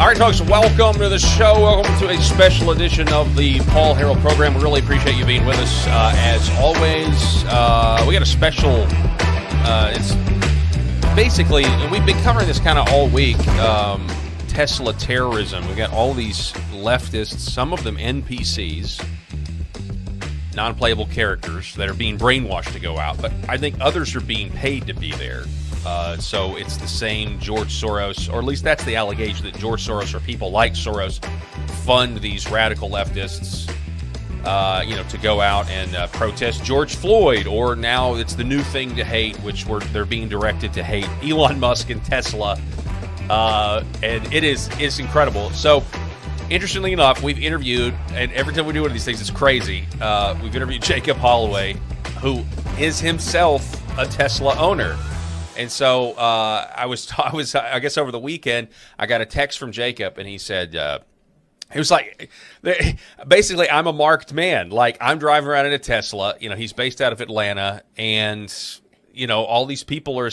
All right, folks, welcome to the show. Welcome to a special edition of the Paul Harrell program. We really appreciate you being with us. As always, we got a special, it's basically, we've been covering this kind of all week, Tesla terrorism. We got all these leftists, some of them NPCs, non-playable characters that are being brainwashed to go out, but I think others are being paid to be there. So it's the same George Soros, or at least that's the allegation, that George Soros or people like Soros fund these radical leftists, to go out and protest George Floyd, or now it's the new thing to hate, which they're being directed to hate Elon Musk and Tesla, and it's incredible. So, interestingly enough, we've interviewed, and every time we do one of these things, it's crazy. We've interviewed Jacob Holloway, who is himself a Tesla owner. And so I guess over the weekend, I got a text from Jacob, and he said, he was like, basically, I'm a marked man. Like, I'm driving around in a Tesla. He's based out of Atlanta, and, all these people are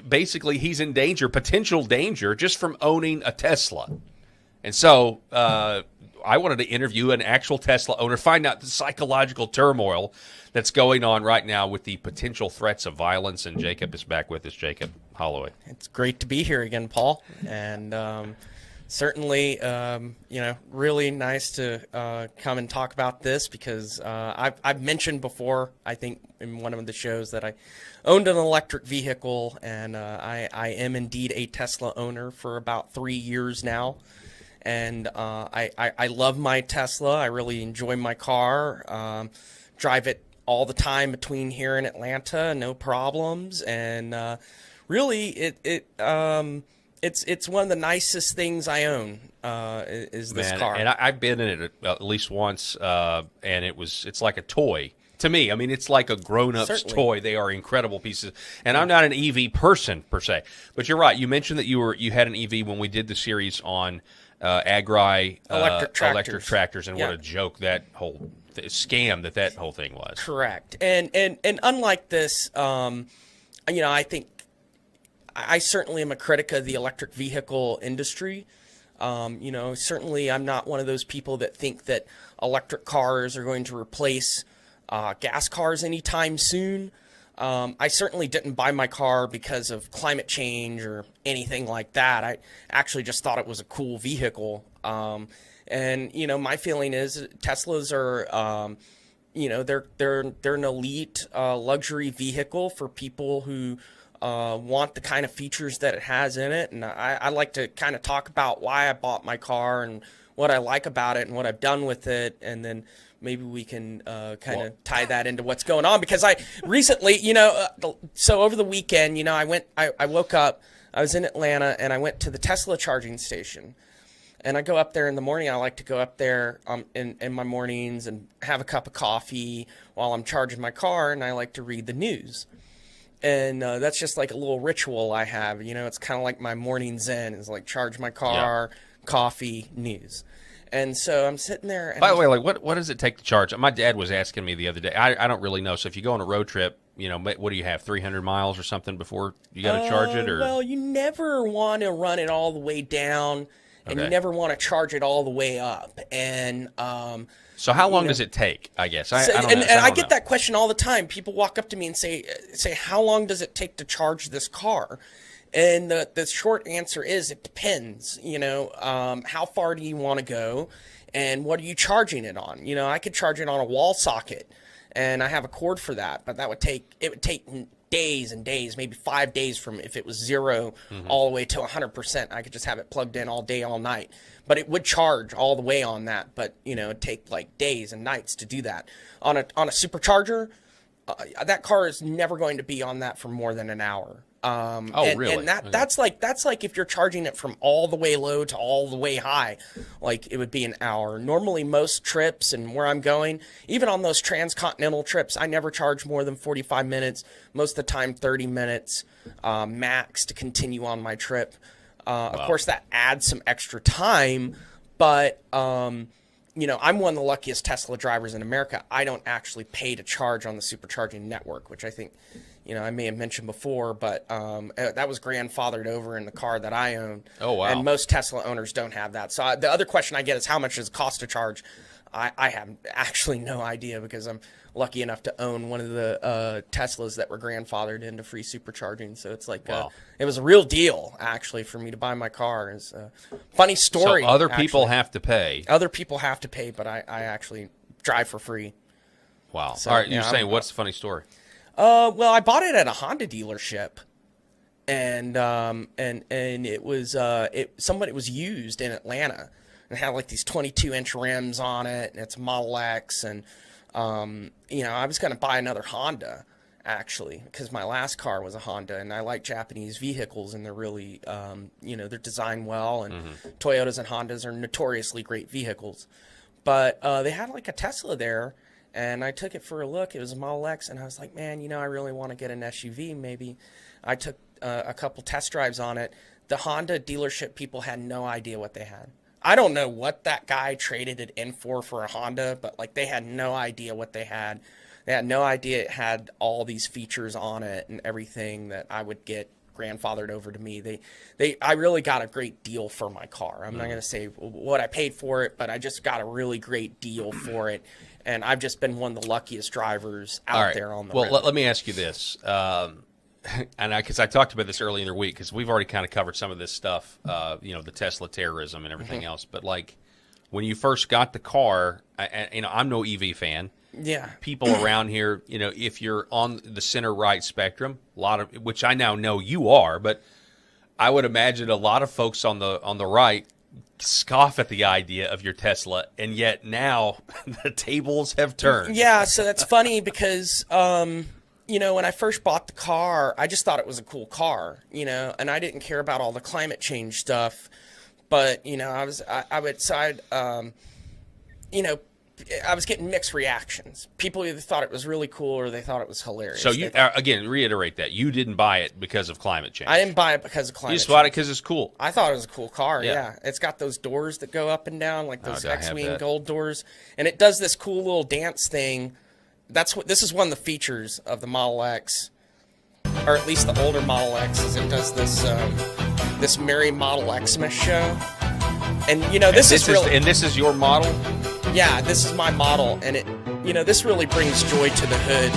basically, he's in danger, potential danger, just from owning a Tesla. And so I wanted to interview an actual Tesla owner, find out the psychological turmoil that's going on right now with the potential threats of violence. And Jacob is back with us. Jacob Holloway. It's great to be here again, Paul. And certainly, really nice to come and talk about this, because I've mentioned before, I think in one of the shows, that I owned an electric vehicle, and I am indeed a Tesla owner for about 3 years now. And I love my Tesla. I really enjoy my car. Drive it all the time between here and Atlanta, no problems. And really, it's one of the nicest things I own. Is this car? And I've been in it at least once, and it's like a toy. To me, I mean, it's like a grown-up's toy. They are incredible pieces. And I'm not an EV person, per se. But you're right. You mentioned that you had an EV when we did the series on agri electric tractors, and what a joke that whole scam that whole thing was. Correct. And unlike this, I think I certainly am a critic of the electric vehicle industry. Certainly I'm not one of those people that think that electric cars are going to replace gas cars anytime soon. I certainly didn't buy my car because of climate change or anything like that. I actually just thought it was a cool vehicle. And my feeling is Teslas are, they're an elite luxury vehicle for people who want the kind of features that it has in it. And I like to kind of talk about why I bought my car and what I like about it and what I've done with it, and then maybe we can kind of tie that into what's going on. Because I recently, so over the weekend, I woke up, I was in Atlanta, and I went to the Tesla charging station. And I go up there in the morning. I like to go up there in my mornings and have a cup of coffee while I'm charging my car, and I like to read the news. And that's just like a little ritual I have. It's kind of like my morning zen is like charge my car, coffee, news. And so I'm sitting there. And by the way, like what does it take to charge? My dad was asking me the other day. I don't really know. So if you go on a road trip, what do you have, 300 miles or something before you got to charge it? Or well, you never want to run it all the way down, and you never want to charge it all the way up. And so how long does it take? I guess I get that question all the time. People walk up to me and say, how long does it take to charge this car? And the short answer is it depends. How far do you want to go, and what are you charging it on? I could charge it on a wall socket, and I have a cord for that, but it would take days and days, maybe 5 days from if it was 0 all the way to 100%. I could just have it plugged in all day, all night, but it would charge all the way on that. But it'd take like days and nights to do that on a supercharger. That car is never going to be on that for more than an hour. Really? And that's like if you're charging it from all the way low to all the way high, like it would be an hour. Normally, most trips and where I'm going, even on those transcontinental trips, I never charge more than 45 minutes. Most of the time, 30 minutes max to continue on my trip. Wow. Of course, that adds some extra time, but I'm one of the luckiest Tesla drivers in America. I don't actually pay to charge on the supercharging network, which I think I may have mentioned before, but that was grandfathered over in the car that I own. Oh, wow. And most Tesla owners don't have that. So the other question I get is how much does it cost to charge? I have actually no idea because I'm lucky enough to own one of the Teslas that were grandfathered into free supercharging. So it's like wow. It was a real deal actually for me to buy my car. It's a funny story. So other people have to pay. Other people have to pay, but I actually drive for free. Wow. So, all right, you're yeah, saying what's the funny story? Well, I bought it at a Honda dealership, and it was somebody was used in Atlanta. It had like these 22-inch rims on it, and it's Model X, and I was going to buy another Honda actually because my last car was a Honda, and I like Japanese vehicles, and they're really they're designed well, and Toyotas and Hondas are notoriously great vehicles, but they had like a Tesla there. And I took it for a look. It was a Model X, and I was like, man, I really want to get an SUV maybe. I took a couple test drives on it. The Honda dealership people had no idea what they had. I don't know what that guy traded it in for a Honda, but like they had no idea what they had. They had no idea it had all these features on it and everything that I would get grandfathered over to me. I really got a great deal for my car. I'm not going to say what I paid for it, but I just got a really great deal for it. And I've just been one of the luckiest drivers out there on the road. Well, let me ask you this. Because I talked about this earlier in the week, because we've already kind of covered some of this stuff, the Tesla terrorism and everything else. But like when you first got the car, I'm no EV fan. Yeah. People around here, if you're on the center right spectrum, which I now know you are, but I would imagine a lot of folks on the right scoff at the idea of your Tesla, and yet now the tables have turned. Yeah, so that's funny because when I first bought the car, I just thought it was a cool car, and I didn't care about all the climate change stuff, but I was getting mixed reactions. People either thought it was really cool or they thought it was hilarious. So again, reiterate that you didn't buy it because of climate change. I didn't buy it because of climate change. You just bought it because it's cool. I thought it was a cool car. Yeah. Yeah. It's got those doors that go up and down, like those I have X-Wing that. gold doors, and it does this cool little dance thing. This is one of the features of the Model X, or at least the older Model X, is it does this Merry Model Xmas show. And this is your model? Yeah, this is my model, and it, this really brings joy to the hood.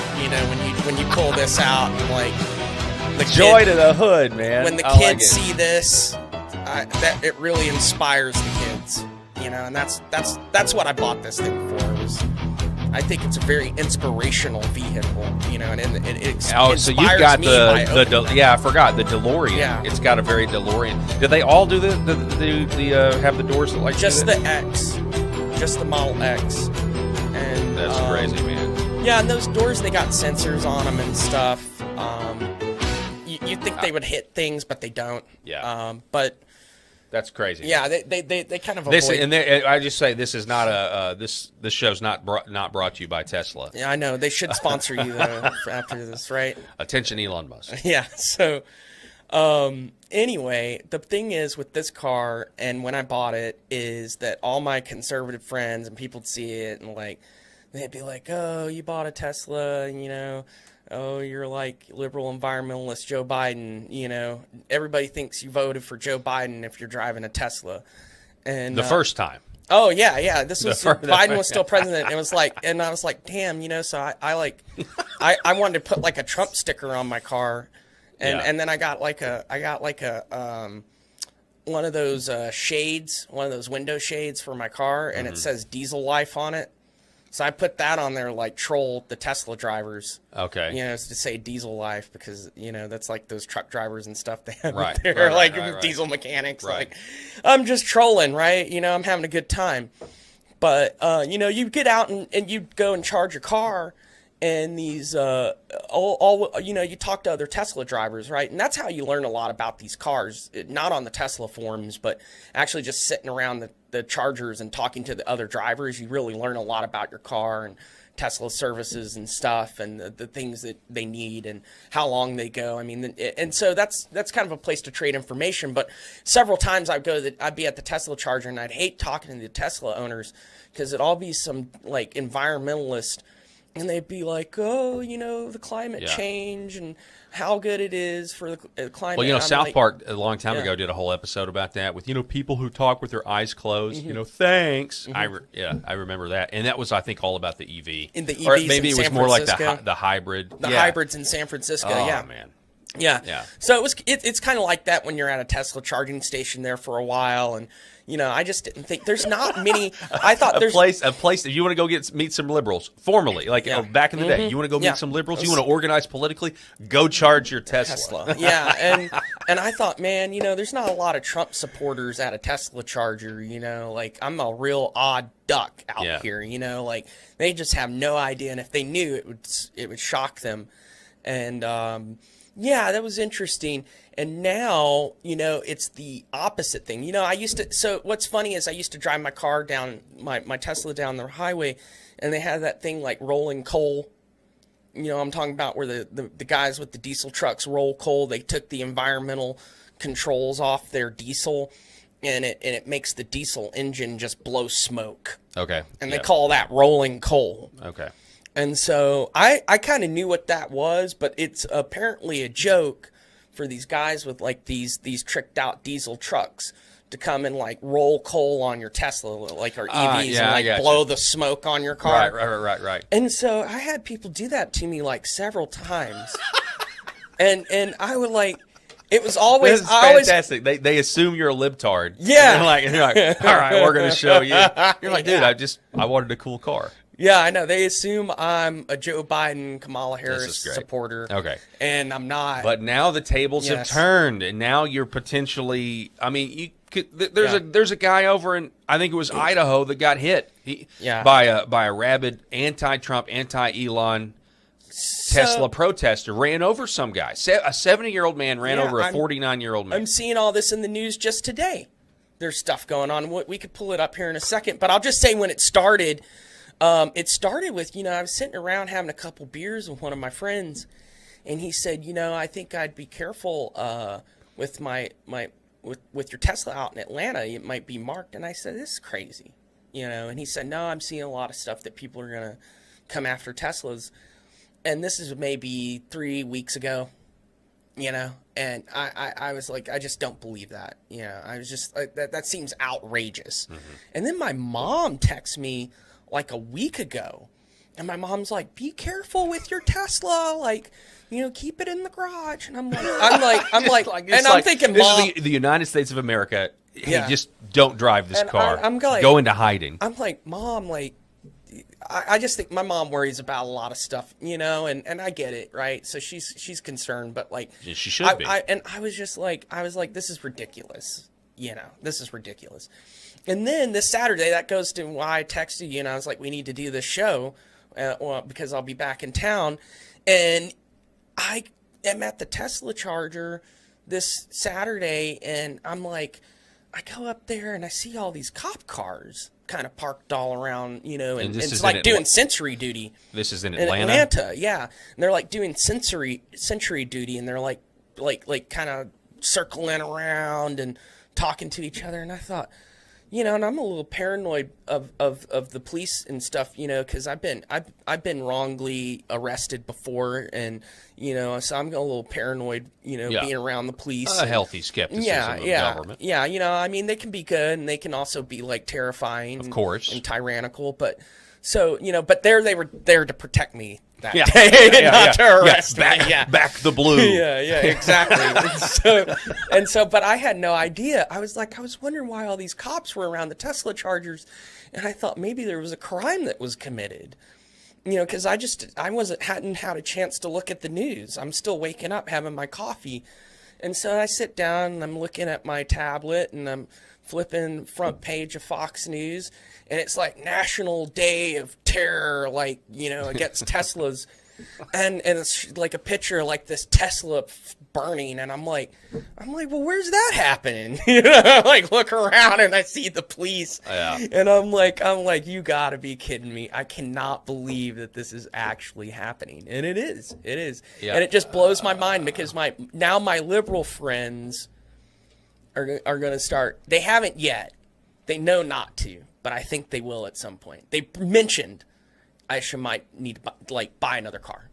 When you pull this out, and like the joy to the hood, man. When the kids see this, that it really inspires the kids. And that's what I bought this thing for. I think it's a very inspirational vehicle. And it inspires so you've got me I forgot the DeLorean. Yeah. It's got a very DeLorean. Do they all do have the doors that like just do the X? Just the Model X. And that's crazy, man. Yeah, and those doors, they got sensors on them and stuff. You'd think they would hit things, but they don't. Yeah. But that's crazy. Yeah, they kind of this. avoid. And I just say this is not this show's not brought to you by Tesla. Yeah, I know they should sponsor you though after this, right? Attention, Elon Musk. Yeah. So. Anyway, the thing is with this car, and when I bought it, is that all my conservative friends and people would see it and like, they'd be like, oh, you bought a Tesla, oh, you're like liberal environmentalist Joe Biden, everybody thinks you voted for Joe Biden if you're driving a Tesla. And the first time. Oh yeah. This was Biden was still president. It was like, and I was like, damn, so I wanted to put like a Trump sticker on my car. And then I got like a one of those shades, one of those window shades for my car, and it says Diesel Life on it. So I put that on there, like troll the Tesla drivers. Okay. To say Diesel Life because that's like those truck drivers and stuff they have right, there, right. diesel mechanics. Right. Like, I'm just trolling, right? I'm having a good time. But you get out and you go and charge your car. And these, you talk to other Tesla drivers, right? And that's how you learn a lot about these cars, not on the Tesla forums, but actually just sitting around the chargers and talking to the other drivers. You really learn a lot about your car and Tesla services and stuff and the things that they need and how long they go. I mean, and so that's kind of a place to trade information. But several times I'd be at the Tesla charger and I'd hate talking to the Tesla owners because it'd all be some like environmentalist and they'd be like, oh, the climate change and how good it is for the climate. Well, I'm South like, Park a long time ago did a whole episode about that with, people who talk with their eyes closed, thanks. I remember that. And that was, I think, all about the EV. In the EVs or maybe in it was San more Francisco. like the hybrid. The hybrids in San Francisco, Oh, man. Yeah. So it's kind of like that when you're at a Tesla charging station there for a while, and I just didn't think there's not many. I thought there's a place. If you want to go meet some liberals formally, like back in the day, you want to go meet some liberals, you want to organize politically, go charge your Tesla. Yeah, and I thought, man, there's not a lot of Trump supporters at a Tesla charger. Like I'm a real odd duck out here. Like they just have no idea, and if they knew, it would shock them, and. Yeah, that was interesting. And now, it's the opposite thing. So what's funny is I used to drive my car down, my Tesla down the highway, and they had that thing like rolling coal. I'm talking about where the guys with the diesel trucks roll coal. They took the environmental controls off their diesel, and it makes the diesel engine just blow smoke. Okay. And they call that rolling coal. Okay. And so I kind of knew what that was, but it's apparently a joke for these guys with like these tricked out diesel trucks to come and like roll coal on your Tesla, like our EVs, and like blow the smoke on your car. Right. And so I had people do that to me like several times, and I would like. It was always this is fantastic. They assume you're a libtard. Yeah. And they're like, all right, we're going to show you. You're like, dude, I wanted a cool car. Yeah, I know. They assume I'm a Joe Biden, Kamala Harris supporter. Okay. And I'm not. But now the tables have turned, and now you're potentially. I mean, there's a guy over in, I think it was Idaho, that got hit by a rabid anti-Trump, anti-Elon Tesla protester, ran over some guy. A 70-year-old man ran over a 49-year-old man. I'm seeing all this in the news just today. There's stuff going on. We could pull it up here in a second, but I'll just say when it started. It started with, I was sitting around having a couple beers with one of my friends, and he said, I think I'd be careful with with your Tesla out in Atlanta. It might be marked. And I said, this is crazy, and he said, no, I'm seeing a lot of stuff that people are going to come after Teslas. And this is maybe 3 weeks ago, and I was like, I just don't believe that. I was just like, that seems outrageous. Mm-hmm. And then my mom texts me like a week ago, and my mom's like, be careful with your Tesla, like, keep it in the garage. And I'm like, and I'm thinking, this Mom, is the United States of America. Hey, just don't drive this car. I'm like, go into hiding. I'm like, Mom, like, I just think my mom worries about a lot of stuff, and I get it, right? So she's concerned, but like, she should be. I was like, this is ridiculous, this is ridiculous. And then this Saturday, that goes to why I texted you, and I was like, we need to do this show because I'll be back in town. And I am at the Tesla charger this Saturday, and I'm like, I go up there, and I see all these cop cars kind of parked all around, and it's like doing sentry duty. This is in Atlanta? In Atlanta, yeah. And they're like doing sentry duty, and they're like kind of circling around and talking to each other. And I thought, and I'm a little paranoid of the police and stuff, because I've been wrongly arrested before, and so I'm a little paranoid, being around the police. A healthy skepticism of government. Yeah, I mean, they can be good, and they can also be like terrifying, of course, and tyrannical. But so but they were there to protect me that day, not to arrest me. Back the blue. Yeah, exactly. and so, but I had no idea. I was wondering why all these cops were around the Tesla chargers, and I thought maybe there was a crime that was committed. Because I hadn't had a chance to look at the news. I'm still waking up, having my coffee, and so I sit down and I'm looking at my tablet and I'm flipping front page of Fox News, and it's like National Day of Terror, like, against Teslas. And it's like a picture of like this Tesla burning, and I'm like, well, where's that happening? Like look around and I see the police, and I'm like, you gotta be kidding me! I cannot believe that this is actually happening, and it is, and it just blows my mind because my liberal friends are going to start. They haven't yet. They know not to, but I think they will at some point. They mentioned. I might need to buy another car.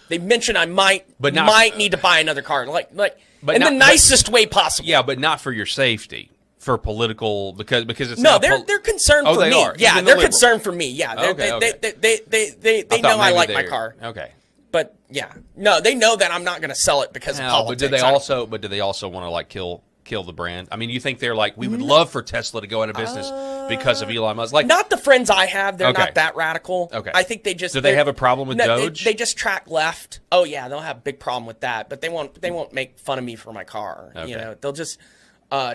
They mentioned I might need to buy another car, but in the nicest way possible. Yeah, but not for your safety, for political because it's they're concerned for me. They are. Yeah, they're concerned for me. Yeah, they know I like my car. Okay. But yeah, no, they know that I'm not going to sell it because of politics. But do they also want to like kill the brand? I mean, you think they're like, we would love for Tesla to go out of business because of Elon Musk? Like, not the friends I have. They're not that radical. Okay. I think they just. Do they have a problem with Doge? They just track left. Oh yeah, they'll have a big problem with that. But they won't make fun of me for my car. Okay. They'll just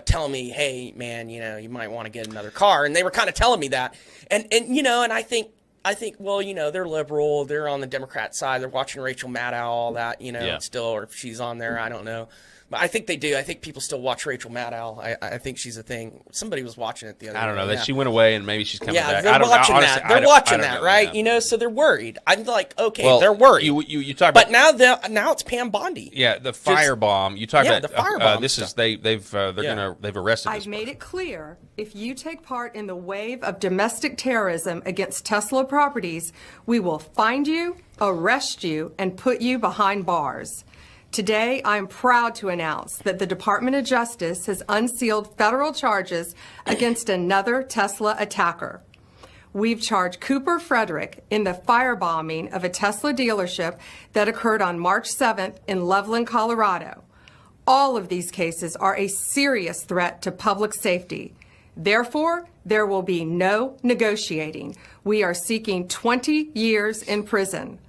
tell me, hey man, you might want to get another car. And they were kind of telling me that. And I think, well, they're liberal. They're on the Democrat side. They're watching Rachel Maddow, all that, still, or if she's on there, I don't know. But I think they do. I think people still watch Rachel Maddow. I think she's a thing. Somebody was watching it the other day. I don't know. That she went away and maybe she's coming back. They're watching that. They're watching that, right? So they're worried. I'm like, okay, well, they're worried. You talk about, but now it's Pam Bondi. Yeah, the firebomb. You talk about the firebomb. This is they've arrested. I've made it clear, if you take part in the wave of domestic terrorism against Tesla properties, we will find you, arrest you, and put you behind bars. Today, I'm proud to announce that the Department of Justice has unsealed federal charges against another Tesla attacker. We've charged Cooper Frederick in the firebombing of a Tesla dealership that occurred on March 7th in Loveland, Colorado. All of these cases are a serious threat to public safety. Therefore, there will be no negotiating. We are seeking 20 years in prison.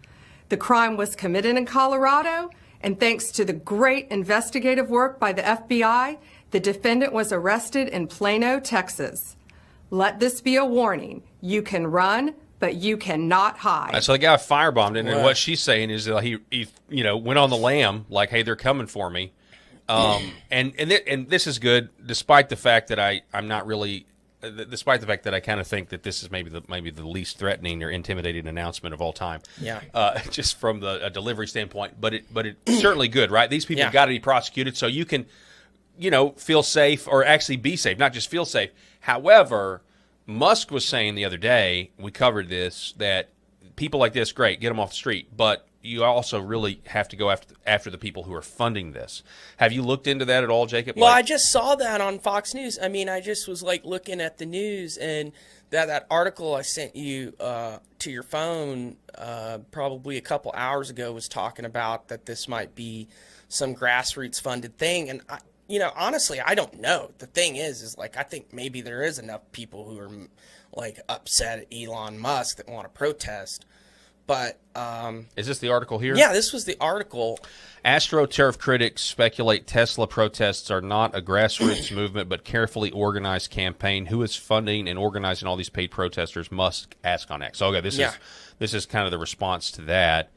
The crime was committed in Colorado, and thanks to the great investigative work by the FBI, the defendant was arrested in Plano, Texas. Let this be a warning. You can run, but you cannot hide. So the guy firebombed it, and what she's saying is that he went on the lam, like, hey, they're coming for me. And this is good, despite the fact that I'm not really, despite the fact that I kind of think that this is maybe the least threatening or intimidating announcement of all time. Yeah. Just from the delivery standpoint, but it's certainly good, right? These people got to be prosecuted, so you can, feel safe or actually be safe, not just feel safe. However, Musk was saying the other day, we covered this, that people like this, great, get them off the street, but you also really have to go after the people who are funding this. Have you looked into that at all, Jacob? Well, I just saw that on Fox News. I mean, I just was looking at the news, and that article I sent you to your phone probably a couple hours ago was talking about that this might be some grassroots funded thing. And honestly, I don't know. The thing is I think maybe there is enough people who are upset at Elon Musk that want to protest. But is this the article here? Yeah, this was the article. AstroTurf critics speculate Tesla protests are not a grassroots movement, but carefully organized campaign. Who is funding and organizing all these paid protesters? Musk asked on X. Okay, this is kind of the response to that.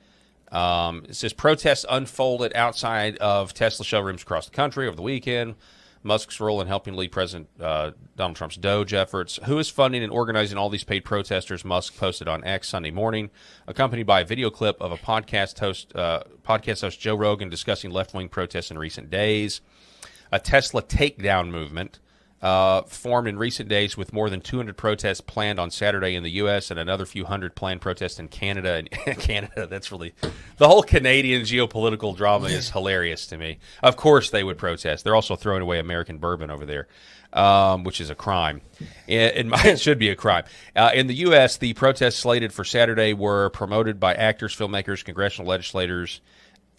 It says protests unfolded outside of Tesla showrooms across the country over the weekend. Musk's role in helping lead President Donald Trump's Doge efforts. Who is funding and organizing all these paid protesters? Musk posted on X Sunday morning, accompanied by a video clip of a podcast host Joe Rogan discussing left-wing protests in recent days. A Tesla takedown movement formed in recent days with more than 200 protests planned on Saturday in the U.S. and another few hundred planned protests in Canada. And Canada, that's really the whole Canadian geopolitical drama is hilarious to me. Of course they would protest. They're also throwing away American bourbon over there, which is a crime. It should be a crime. In the U.S., the protests slated for Saturday were promoted by actors, filmmakers, congressional legislators.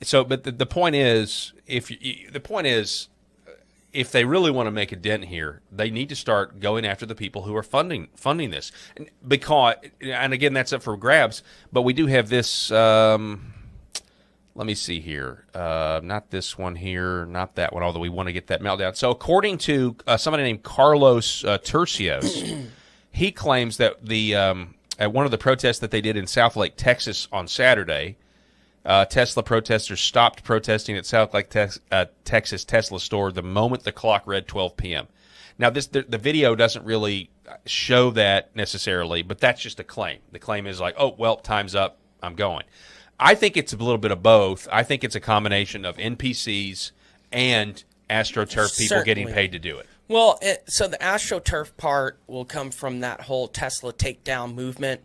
So, but the point is, if they really want to make a dent here, they need to start going after the people who are funding this. And again, that's up for grabs. But we do have this. Let me see here. Not this one here. Not that one. Although we want to get that meltdown. So according to somebody named Carlos Tercios, he claims that at one of the protests that they did in South Lake, Texas, on Saturday, Tesla protesters stopped protesting at South Lake, Texas Tesla store the moment the clock read 12 p.m. Now, the video doesn't really show that necessarily, but that's just a claim. The claim is like, oh, well, time's up, I'm going. I think it's a little bit of both. I think it's a combination of NPCs and AstroTurf people getting paid to do it. Well, so the AstroTurf part will come from that whole Tesla takedown movement.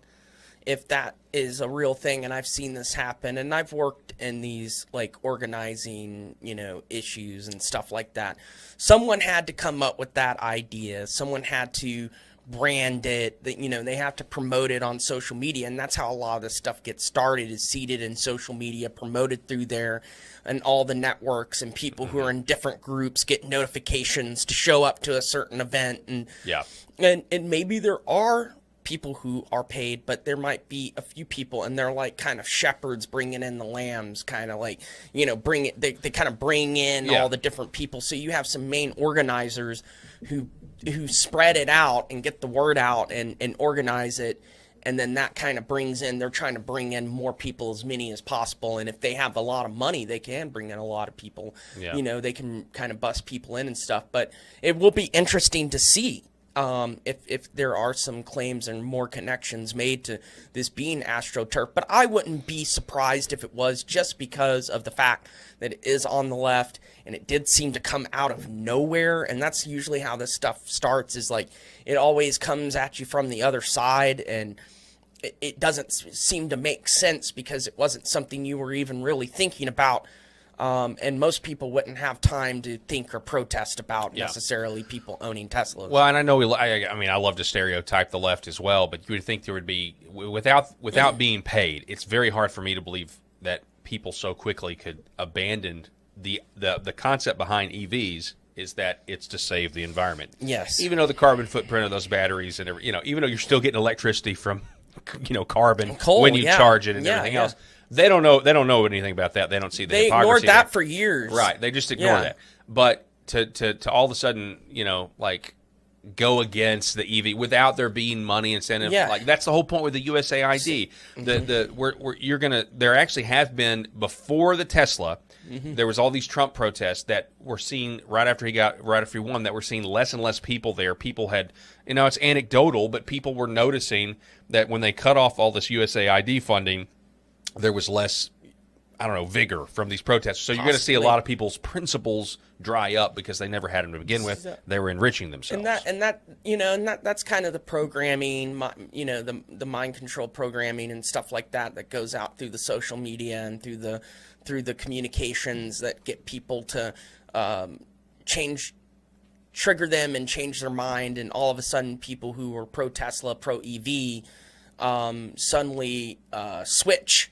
If that is a real thing, and I've seen this happen, and I've worked in these like organizing, issues and stuff like that. Someone had to come up with that idea. Someone had to brand it, that they have to promote it on social media, and that's how a lot of this stuff gets started, is seeded in social media, promoted through there, and all the networks, and people who are in different groups get notifications to show up to a certain event, and and maybe there are people who are paid, but there might be a few people, and they're like kind of shepherds bringing in the lambs, kind of like they kind of bring in all the different people. So you have some main organizers who spread it out and get the word out and organize it, and then that kind of they're trying to bring in more people, as many as possible. And if they have a lot of money, they can bring in a lot of people. They can kind of bust people in and stuff. But it will be interesting to see if there are some claims and more connections made to this being AstroTurf. But I wouldn't be surprised if it was, just because of the fact that it is on the left, and it did seem to come out of nowhere. And that's usually how this stuff starts, is like it always comes at you from the other side, and it doesn't seem to make sense because it wasn't something you were even really thinking about. And most people wouldn't have time to think or protest about necessarily people owning Teslas. Well, and I know I love to stereotype the left as well, but you would think there would be, without being paid, it's very hard for me to believe that people so quickly could abandon the concept behind EVs is that it's to save the environment. Yes. Even though the carbon footprint of those batteries and even though you're still getting electricity from carbon coal, when you charge it and everything else. They don't know anything about that. They don't see the hypocrisy. They ignored that for years. Right. They just ignore that. But to all of a sudden, go against the EV without there being money incentive, like that's the whole point with the USAID. There actually have been, before the Tesla, there was all these Trump protests that were seen right after he won, that were seeing less and less people there. People had, it's anecdotal, but people were noticing that when they cut off all this USAID funding, there was less, vigor from these protests. So you're going to see a lot of people's principles dry up because they never had them to begin with. They were enriching themselves. And that's kind of the programming, the mind control programming and stuff like that goes out through the social media and through the communications that get people to trigger them and change their mind, and all of a sudden people who were pro Tesla, pro EV, suddenly switch.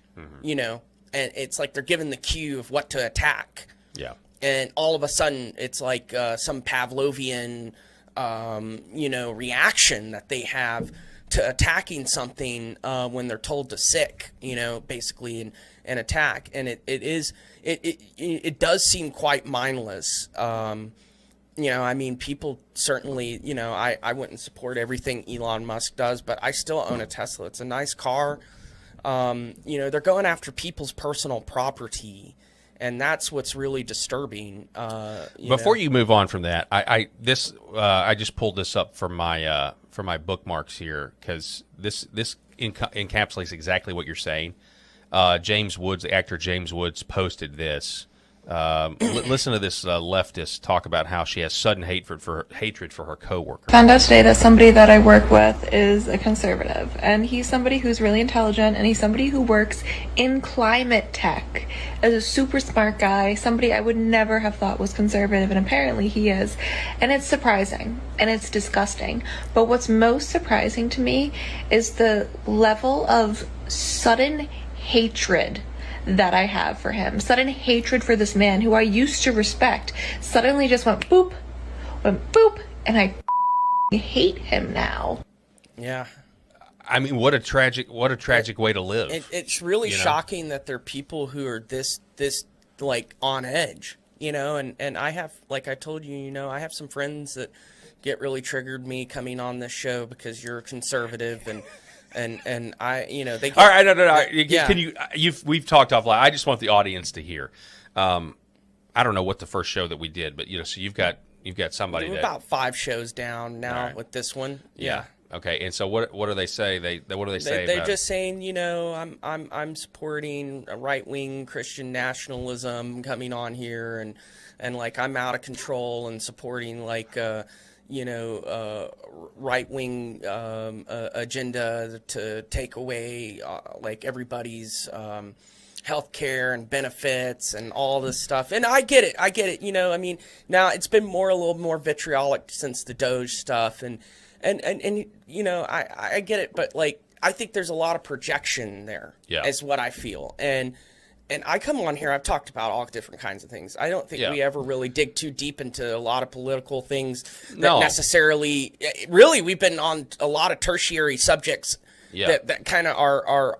And it's like they're given the cue of what to attack. Yeah. And all of a sudden, it's like some Pavlovian, reaction that they have to attacking something when they're told to sick, basically, and attack. And it does seem quite mindless. People certainly, I wouldn't support everything Elon Musk does, but I still own a Tesla. It's a nice car. They're going after people's personal property, and that's what's really disturbing. Before you move on from that, I just pulled this up for my bookmarks here, because this encapsulates exactly what you're saying. James Woods, the actor James Woods, posted this. Listen to this leftist talk about how she has sudden hatred for her coworker. Found out today that somebody that I work with is a conservative, and he's somebody who's really intelligent, and he's somebody who works in climate tech as a super smart guy, somebody I would never have thought was conservative, and apparently he is. And it's surprising, and it's disgusting. But what's most surprising to me is the level of sudden hatred that I have for him. Sudden hatred for this man who I used to respect suddenly just went boop, and I hate him now. Yeah. What a tragic way to live. It's really shocking that there are people who are this like on edge, and I have, like I told you, I have some friends that get really triggered me coming on this show because you're a conservative, and I, they. All right, no. Yeah. Can you? We've talked offline. I just want the audience to hear. I don't know what the first show that we did, but so you've got somebody. We're about 5 shows down now with this one. Yeah. Okay, and so what do they say? What do they say? They're just saying, I'm supporting a right-wing Christian nationalism coming on here, and like I'm out of control and supporting like right-wing agenda to take away like everybody's health care and benefits and all this stuff. And I get it. I mean, now it's been a little more vitriolic since the Doge stuff, and I get it, but like I think there's a lot of projection there. Yeah. Is what I feel. And I come on here, I've talked about all different kinds of things. I don't think we ever really dig too deep into a lot of political things that necessarily, really, we've been on a lot of tertiary subjects that kind of are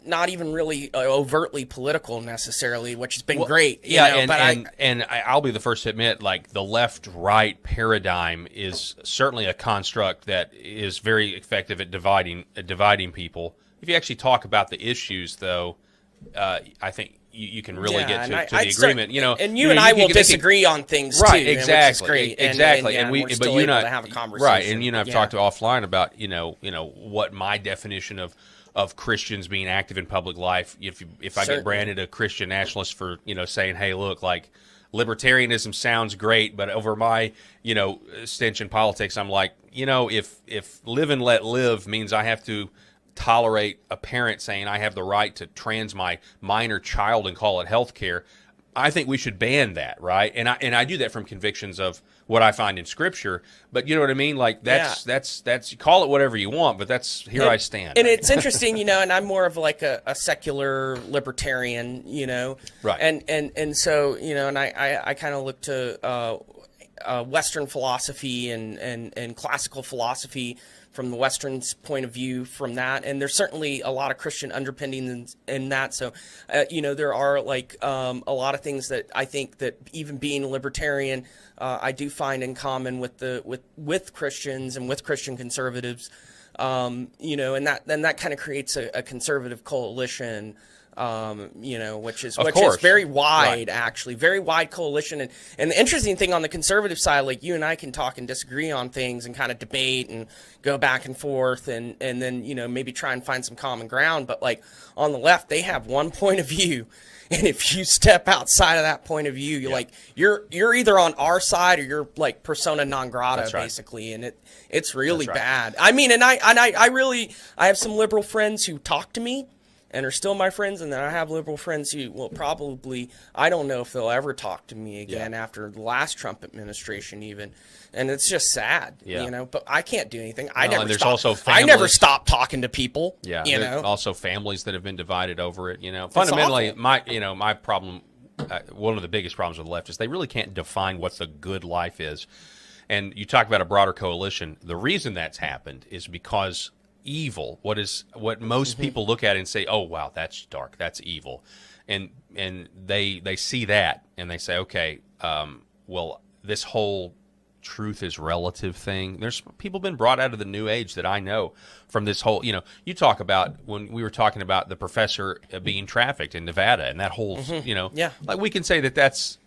not even really overtly political necessarily, which has been great. I'll be the first to admit, like, the left-right paradigm is certainly a construct that is very effective at dividing people. If you actually talk about the issues, though, I think you can really get to the agreement. And you and I will disagree on things right, too, exactly, which is great. Exactly, and we we're still but you able to have a conversation. Right, and I've talked offline about what my definition of Christians being active in public life. If I get branded a Christian nationalist for saying, hey, look, like, libertarianism sounds great, but over my stench in politics, I'm like, if live and let live means I have to tolerate a parent saying I have the right to trans my minor child and call it health care, I think we should ban that, right? And I do that from convictions of what I find in Scripture. But you know what I mean? Like that's call it whatever you want, but that's I stand. And it's interesting, and I'm more of like a secular libertarian, right? And so and I kind of look to Western philosophy and classical philosophy from the Western's point of view from that. And there's certainly a lot of Christian underpinnings in that. So, there are like a lot of things that I think that even being a libertarian, I do find in common with Christians and with Christian conservatives, and that kind of creates a conservative coalition, which is very wide, actually, very wide coalition. And the interesting thing on the conservative side, like you and I can talk and disagree on things and kind of debate and go back and forth and then, maybe try and find some common ground. But like on the left, they have one point of view. And if you step outside of that point of view, you're like, you're either on our side or you're like persona non grata, basically. And it's really bad. I mean, and I have some liberal friends who talk to me and are still my friends, and then I have liberal friends who will probably, I don't know if they'll ever talk to me again after the last Trump administration even. And it's just sad, but I can't do anything. I never stop talking to people. Yeah, also families that have been divided over it, Fundamentally, my problem, one of the biggest problems with the left is they really can't define what the good life is. And you talk about a broader coalition. The reason that's happened is because evil, what most people look at and say, oh wow, that's dark, that's evil, and they see that and they say, okay, well, this whole truth is relative thing. There's people been brought out of the new age that I know from this whole, you talk about when we were talking about the professor being trafficked in Nevada and that whole, like we can say that's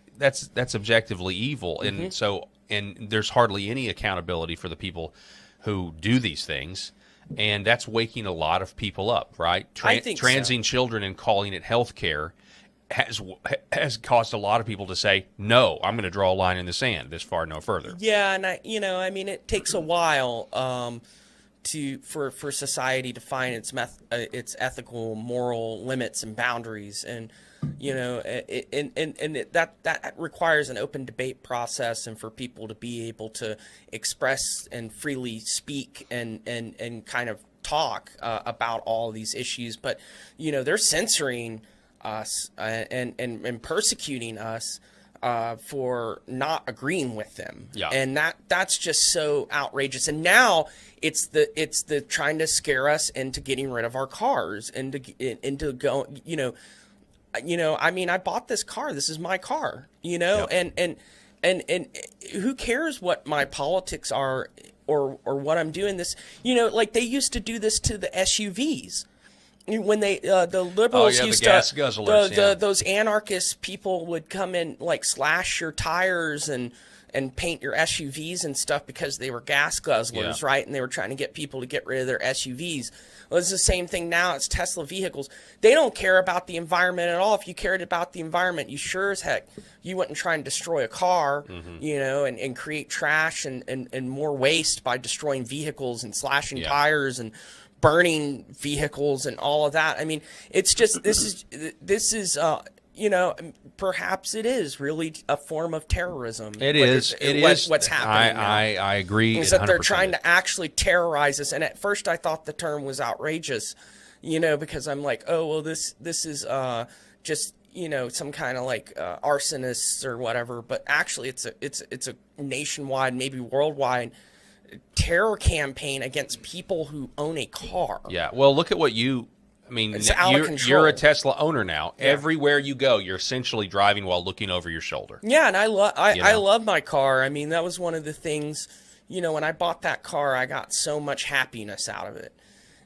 objectively evil, and so there's hardly any accountability for the people who do these things. And that's waking a lot of people up, right? Transing children and calling it health care has caused a lot of people to say, no, I'm going to draw a line in the sand, this far, no further. Yeah, and it takes a while for society to find its ethical, moral limits and boundaries, and that requires an open debate process, and for people to be able to express and freely speak and kind of talk about all of these issues. But they're censoring us and persecuting us for not agreeing with them. Yeah. And that's just so outrageous. And now it's the trying to scare us into getting rid of our cars and into go, I mean, I bought this car. This is my car, and who cares what my politics are or what I'm doing this, like they used to do this to the SUVs. when they the liberals the used gas to guzzlers, those anarchist people would come in, like, slash your tires and paint your SUVs and stuff because they were gas guzzlers, Yeah. right? And they were trying to get people to get rid of their SUVs. Well, it's the same thing now. It's Tesla vehicles. They don't care about the environment at all. If you cared about the environment, you sure as heck, you wouldn't try and destroy a car, you know, and create trash and more waste by destroying vehicles and slashing tires and burning vehicles and all of that. I mean, it's just, this is you know, perhaps it is really a form of terrorism. It is. What's happening now. I agree. Is that they're trying to actually terrorize us. And at first I thought the term was outrageous, you know, because I'm like, oh, well, this is just, you know, some kind of like arsonists or whatever. But actually it's a nationwide, maybe worldwide terror campaign against people who own a car. Yeah. Well, look at what you. I mean, It's out of control. you're a Tesla owner now. Yeah. Everywhere you go, you're essentially driving while looking over your shoulder. Yeah, and I love my car. I mean, that was one of the things, you know, when I bought that car, I got so much happiness out of it.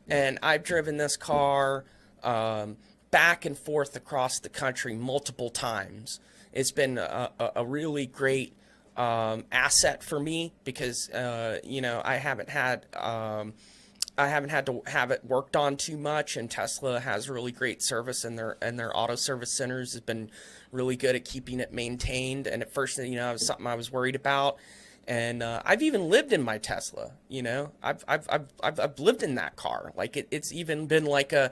And I've driven this car back and forth across the country multiple times. It's been a really great asset for me because, you know, I haven't had to have it worked on too much, and Tesla has really great service, and their auto service centers has been really good at keeping it maintained. And at first, you know, it was something I was worried about. And I've even lived in my Tesla. You know, I've lived in that car. Like it's even been like a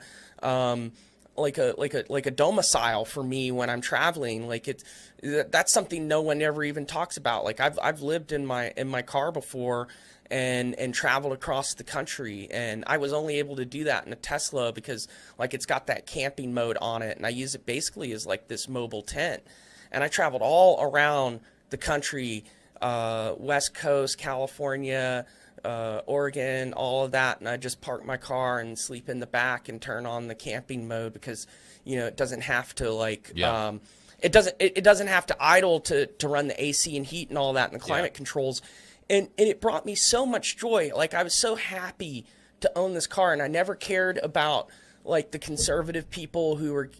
domicile for me when I'm traveling. Like that's something no one ever even talks about. Like I've lived in my car before and traveled across the country, and I was only able to do that in a Tesla because like it's got that camping mode on it, and I use it basically as like this mobile tent. And I traveled all around the country, West Coast, California, Oregon, all of that, and I just park my car and sleep in the back and turn on the camping mode because, you know, it doesn't have to like it doesn't have to idle to run the AC and heat and all that and the climate controls. And it brought me so much joy. Like I was so happy to own this car, and I never cared about like the conservative people who were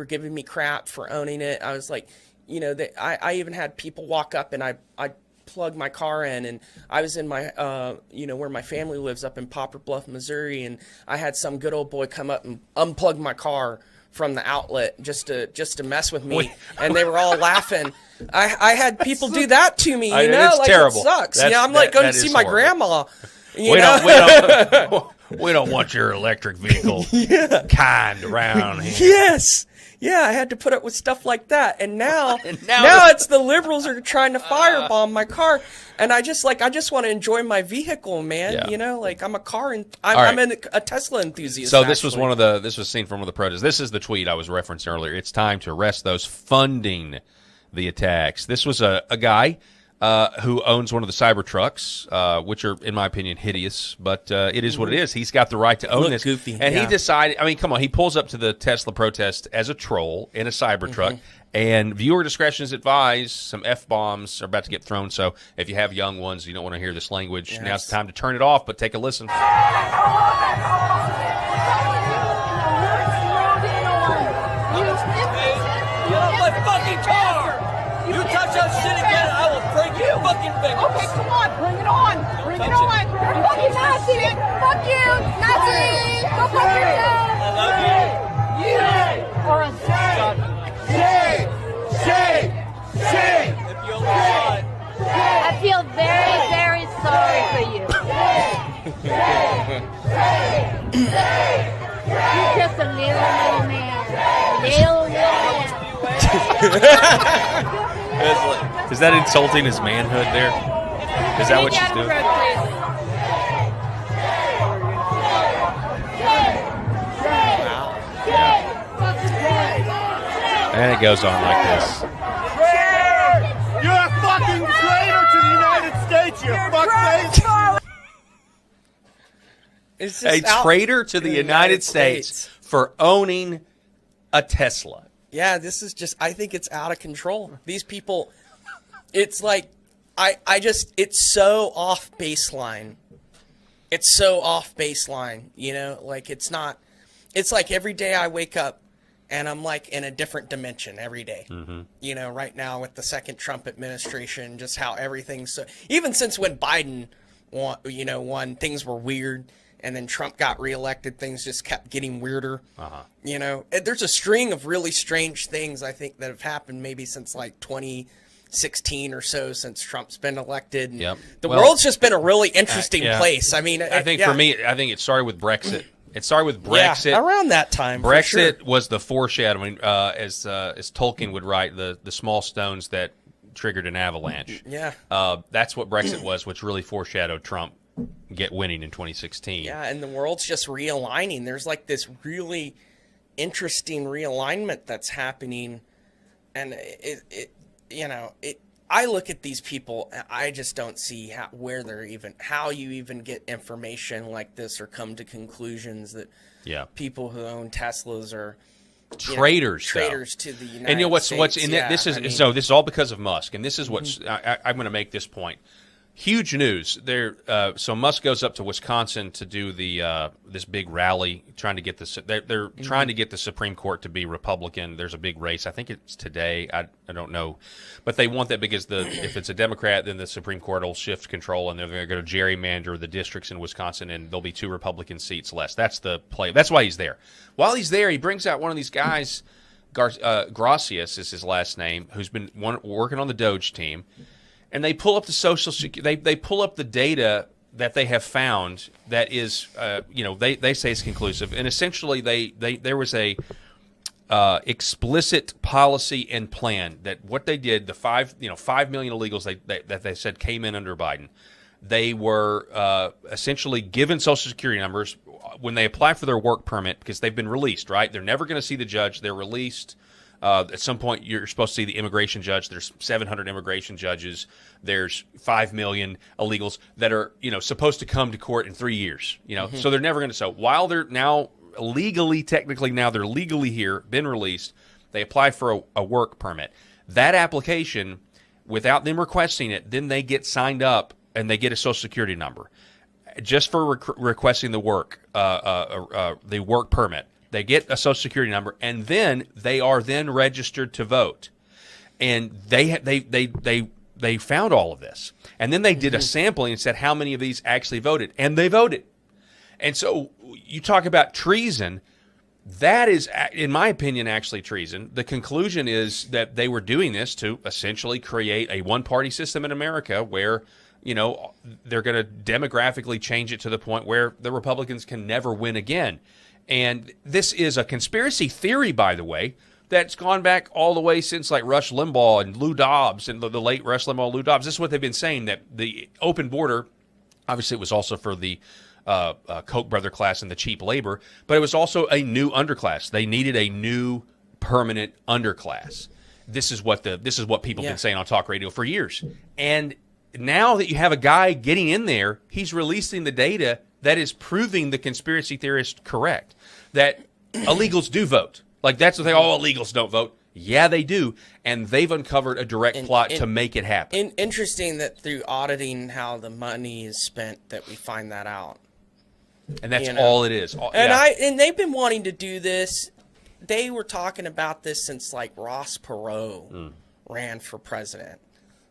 giving me crap for owning it. I was like, you know, I even had people walk up and I plug my car in, and I was in my you know, where my family lives up in Poplar Bluff, Missouri, and I had some good old boy come up and unplug my car from the outlet just to mess with me. And they were all laughing. I had people do that to me, you know, it's like terrible. It sucks. That's, Yeah, I'm like going to see my horrible. grandma. We don't want your electric vehicle kind around here. Yes. Yeah, I had to put up with stuff like that. And now it's the liberals are trying to firebomb my car. And I just want to enjoy my vehicle, man. Yeah. You know, like I'm a Tesla enthusiast. So this was seen from one of the protests. This is the tweet I was referencing earlier. It's time to arrest those funding the attacks. This was a guy who owns one of the Cybertrucks, which are, in my opinion, hideous, but it is what it is. He's got the right to own this. Goofy, and he decided, I mean, come on, he pulls up to the Tesla protest as a troll in a Cybertruck, and viewer discretion is advised. Some F-bombs are about to get thrown, so if you have young ones, you don't want to hear this language. Yes. Now's the time to turn it off, but take a listen. Okay, come on, bring it on. Bring it on. You're fucking Nazi. Fuck you, Nazi. Go fuck yourself. I love you. You are a I feel very, very sorry for you. You're just a little man. Little man. Is that insulting his manhood there? Is that what she's doing? And it goes on like this. You're a fucking traitor to the United States, you fuckface! It's A just traitor to the United States for owning a Tesla. Yeah, this is just, I think it's out of control. These people, it's like, it's so off baseline. It's so off baseline, you know, like it's not it's like every day I wake up and I'm like in a different dimension every day. You know, right now with the second Trump administration, just how everything's so, even since when Biden won, things were weird. And then Trump got reelected, things just kept getting weirder. You know, there's a string of really strange things, I think, that have happened maybe since like 2016 or so, since Trump's been elected. And the world's just been a really interesting place. I mean, I think for me, I think it started with Brexit. It started with Brexit. Yeah, around that time. Brexit was the foreshadowing, as Tolkien would write, the small stones that triggered an avalanche. That's what Brexit was, which really foreshadowed Trump winning in 2016. Yeah, and the world's just realigning. There's like this really interesting realignment that's happening, and I look at these people, I just don't see how you even get information like this or come to conclusions that people who own Teslas are traitors to the United and what's States. In it, this is all because of Musk, and this is what's I'm going to make this point. Huge news there. So Musk goes up to Wisconsin to do the this big rally, trying to get they're trying to get the Supreme Court to be Republican. There's a big race. I think it's today. I don't know, but they want that because if it's a Democrat, then the Supreme Court will shift control, and they're going to go to gerrymander the districts in Wisconsin, and there'll be 2 Republican seats less. That's the play. That's why he's there. While he's there, he brings out one of these guys, Gracias is his last name, who's been working on the Doge team. And they pull up the Social Security. They pull up the data that they have found that is, they say it's conclusive. And essentially, there was a explicit policy and plan that what they did, the 5 million illegals that they said came in under Biden, they were essentially given Social Security numbers when they apply for their work permit, because they've been released. Right? They're never going to see the judge. They're released. At some point, you're supposed to see the immigration judge. There's 700 immigration judges. There's 5 million illegals that are, supposed to come to court in 3 years. So they're never going to. So while they're now technically they're legally here, been released, they apply for a work permit. That application, without them requesting it, then they get signed up and they get a Social Security number, just for requesting the work permit. They get a Social Security number, and then they are then registered to vote. And they found all of this, and then they did a sampling and said how many of these actually voted, and they voted. And so you talk about treason. That is, in my opinion, actually treason. The conclusion is that they were doing this to essentially create a one-party system in America where they're going to demographically change it to the point where the Republicans can never win again. And this is a conspiracy theory, by the way, that's gone back all the way since like Rush Limbaugh and Lou Dobbs and the late Rush Limbaugh, Lou Dobbs. This is what they've been saying, that the open border, obviously it was also for the Koch brother class and the cheap labor, but it was also a new underclass. They needed a new permanent underclass. This is what people have been saying on talk radio for years. And now that you have a guy getting in there, he's releasing the data that is proving the conspiracy theorist correct, that illegals do vote. Like, that's the thing, illegals don't vote. Yeah, they do, and they've uncovered a direct plot to make it happen. Interesting that through auditing how the money is spent that we find that out. And that's all it is. And they've been wanting to do this. They were talking about this since, like, Ross Perot ran for president.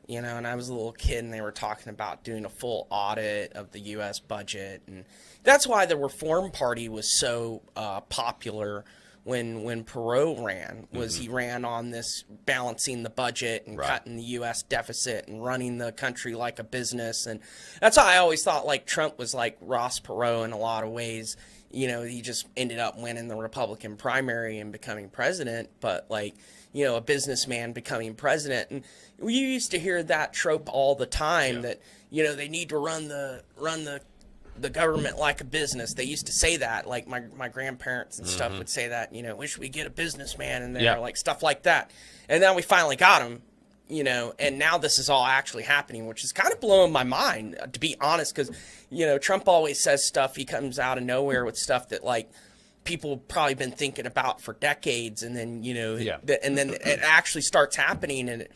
And I was a little kid, and they were talking about doing a full audit of the U.S. budget. And that's why the Reform Party was so popular when Perot ran, was he ran on this balancing the budget and cutting the U.S. deficit and running the country like a business. And that's why I always thought, like, Trump was like Ross Perot in a lot of ways. He just ended up winning the Republican primary and becoming president, but, like, a businessman becoming president. And we used to hear that trope all the time, that, they need to run the government like a business. They used to say that, like my grandparents and stuff would say that, wish we get a businessman in there, like stuff like that. And then we finally got him, and now this is all actually happening, which is kind of blowing my mind, to be honest, because, Trump always says stuff, he comes out of nowhere with stuff that, like, people probably been thinking about for decades, and then, and then it actually starts happening, and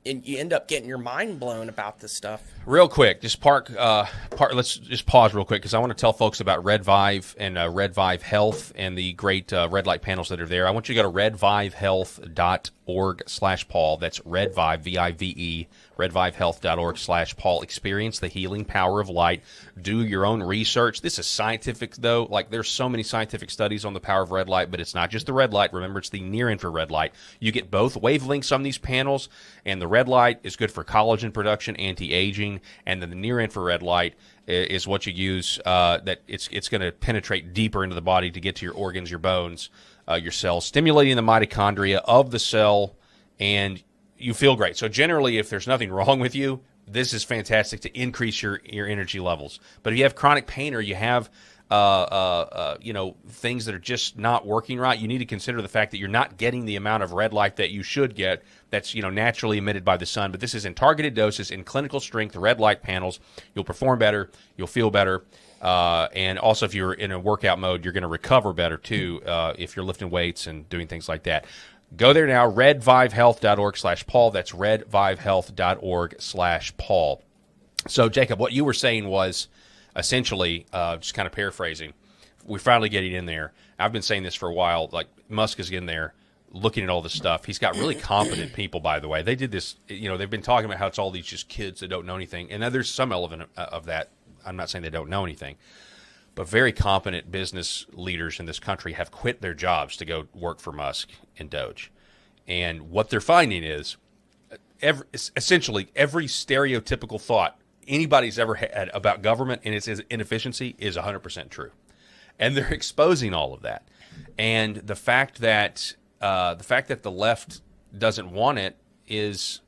you end up getting your mind blown about this stuff. Real quick, just let's just pause real quick because I want to tell folks about Red Vive and Red Vive Health and the great red light panels that are there. I want you to go to redvivehealth.org/Paul. That's Redvive, V-I-V-E, redvivehealth.org/Paul. Experience the healing power of light. Do your own research. This is scientific, though. Like, there's so many scientific studies on the power of red light, but it's not just the red light. Remember, it's the near-infrared light. You get both wavelengths on these panels, and the red light is good for collagen production, anti-aging, and then the near-infrared light is what you use. That it's going to penetrate deeper into the body to get to your organs, your bones, your cells, stimulating the mitochondria of the cell, and you feel great. So generally, if there's nothing wrong with you, this is fantastic to increase your energy levels. But if you have chronic pain or you have things that are just not working right, you need to consider the fact that you're not getting the amount of red light that you should get that's naturally emitted by the sun. But this is in targeted doses in clinical strength red light panels. You'll perform better. You'll feel better. And also, if you're in a workout mode, you're going to recover better, too, if you're lifting weights and doing things like that. Go there now, redvivehealth.org/Paul. That's redvivehealth.org/Paul. So, Jacob, what you were saying was essentially, just kind of paraphrasing, we're finally getting in there. I've been saying this for a while. Like, Musk is in there looking at all this stuff. He's got really competent people, by the way. They did this, they've been talking about how it's all these just kids that don't know anything. And there's some element of that. I'm not saying they don't know anything. But very competent business leaders in this country have quit their jobs to go work for Musk and Doge. And what they're finding is essentially every stereotypical thought anybody's ever had about government and its inefficiency is 100% true. And they're exposing all of that. And the fact that the left doesn't want it is,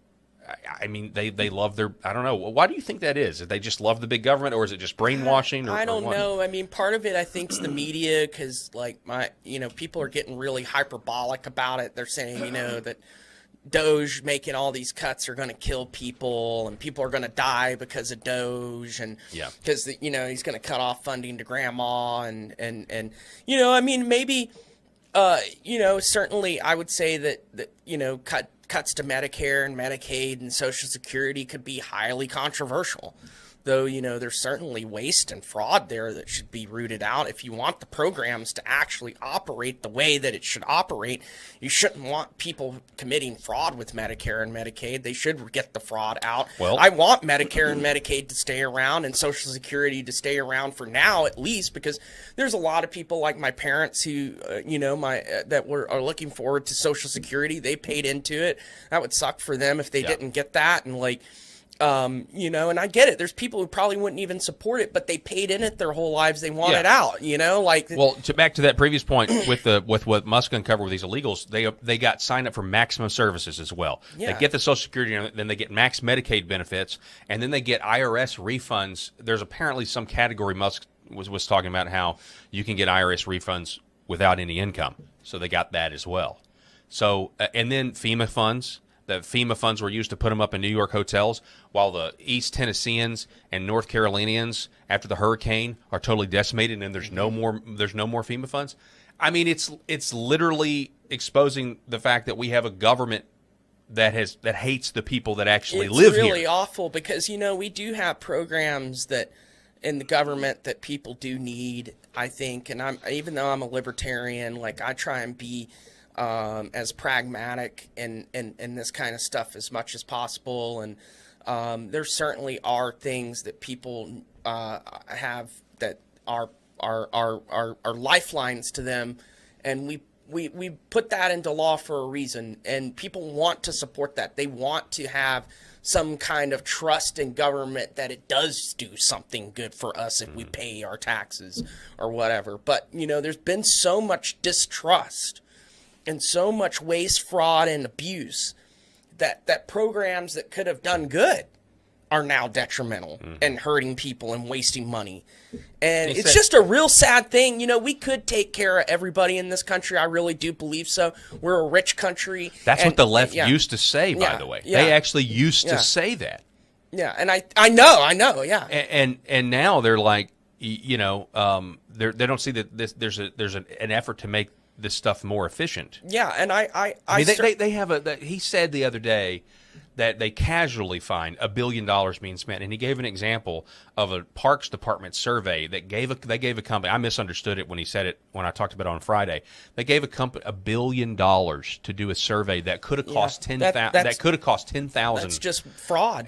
I mean, they love their, I don't know. Why do you think that is? Did they just love the big government, or is it just brainwashing? I don't know. I mean, part of it, I think, is the media, because, like, people are getting really hyperbolic about it. They're saying, that Doge making all these cuts are going to kill people, and people are going to die because of Doge, and because, he's going to cut off funding to grandma, and I mean, maybe, certainly I would say that cuts to Medicare and Medicaid and Social Security could be highly controversial. Though, there's certainly waste and fraud there that should be rooted out. If you want the programs to actually operate the way that it should operate, you shouldn't want people committing fraud with Medicare and Medicaid. They should get the fraud out. Well, I want Medicare and Medicaid to stay around and Social Security to stay around for now, at least, because there's a lot of people like my parents who, that are looking forward to Social Security. They paid into it. That would suck for them if they didn't get that. And and I get it. There's people who probably wouldn't even support it, but they paid in it their whole lives. They want it out, Well, back to that previous point with what Musk uncovered with these illegals, they got signed up for maximum services as well. Yeah. They get the Social Security, and then they get max Medicaid benefits, and then they get IRS refunds. There's apparently some category Musk was talking about how you can get IRS refunds without any income. So they got that as well. So and then FEMA funds. The FEMA funds were used to put them up in New York hotels, while the East Tennesseans and North Carolinians, after the hurricane, are totally decimated, and there's no more FEMA funds. I mean, it's literally exposing the fact that we have a government that hates the people that actually live here. It's really awful because we do have programs that in the government that people do need, I think, and even though I'm a libertarian, like, I try and be as pragmatic in this kind of stuff as much as possible, and there certainly are things that people have that are lifelines to them, and we put that into law for a reason, and people want to support that. They want to have some kind of trust in government that it does do something good for us if we pay our taxes or whatever. But there's been so much distrust and so much waste, fraud, and abuse that programs that could have done good are now detrimental and hurting people and wasting money. And it's just a real sad thing. We could take care of everybody in this country. I really do believe so. We're a rich country. That's what the left used to say, by the way. Yeah. They actually used to say that. Yeah, and I know, yeah. And now they're like, they don't see that there's an effort to make this stuff more efficient. Yeah, and I mean, they have he said the other day that they casually find $1 billion being spent. And he gave an example of a Parks Department survey that they gave a company. I misunderstood it when he said it when I talked about it on Friday. They gave a company $1 billion to do a survey that could have cost that could have cost 10,000. That's just fraud.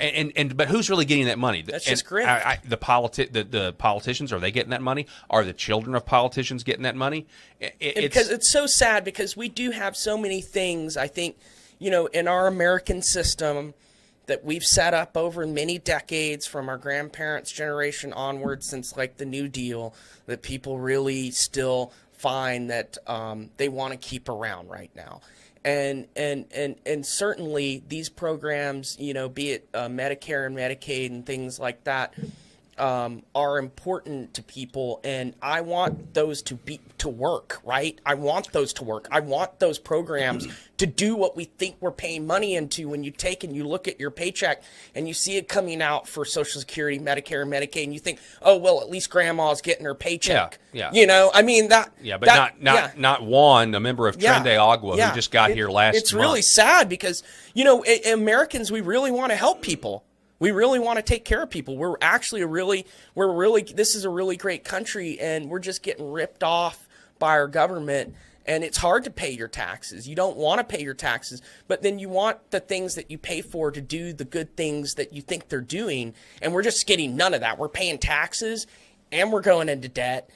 But who's really getting that money? That's just grift. The politicians, are they getting that money? Are the children of politicians getting that money? Because it's so sad, because we do have so many things, I think, in our American system that we've set up over many decades from our grandparents' generation onward, since like the New Deal, that people really still find that they want to keep around right now. And certainly these programs, be it Medicare and Medicaid and things like that, are important to people, and I want those to work, right? I want those to work. I want those programs to do what we think we're paying money into. When you take and you look at your paycheck and you see it coming out for Social Security, Medicare, and Medicaid, and you think, oh, well, at least grandma's getting her paycheck. Yeah. I mean, that. Yeah, but not Juan, a member of Tren de Agua, who just got here last month. It's really sad because, Americans, we really want to help people. We really want to take care of people. We're actually this is a really great country, and we're just getting ripped off by our government. And it's hard to pay your taxes. You don't want to pay your taxes, but then you want the things that you pay for to do the good things that you think they're doing. And we're just getting none of that. We're paying taxes, and we're going into debt,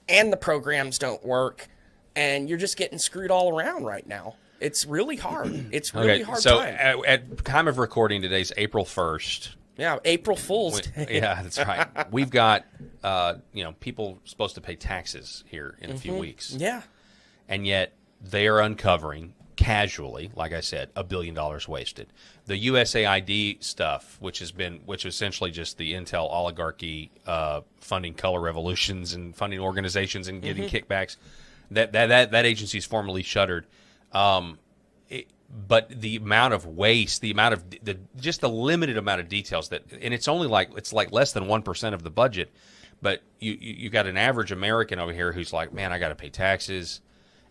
and the programs don't work, and you're just getting screwed all around right now. It's really hard. It's really hard so time. at time of recording, today's April 1st. Yeah, April Fool's Day. Yeah, that's right. We've got, people supposed to pay taxes here in a few weeks. Yeah. And yet they are uncovering casually, like I said, $1 billion wasted. The USAID stuff, which is essentially just the Intel oligarchy funding color revolutions and funding organizations and getting kickbacks, that agency is formally shuttered. But the amount of waste, the amount of just the limited amount of details and it's only it's less than 1% of the budget. But you got an average American over here who's like, man, I got to pay taxes,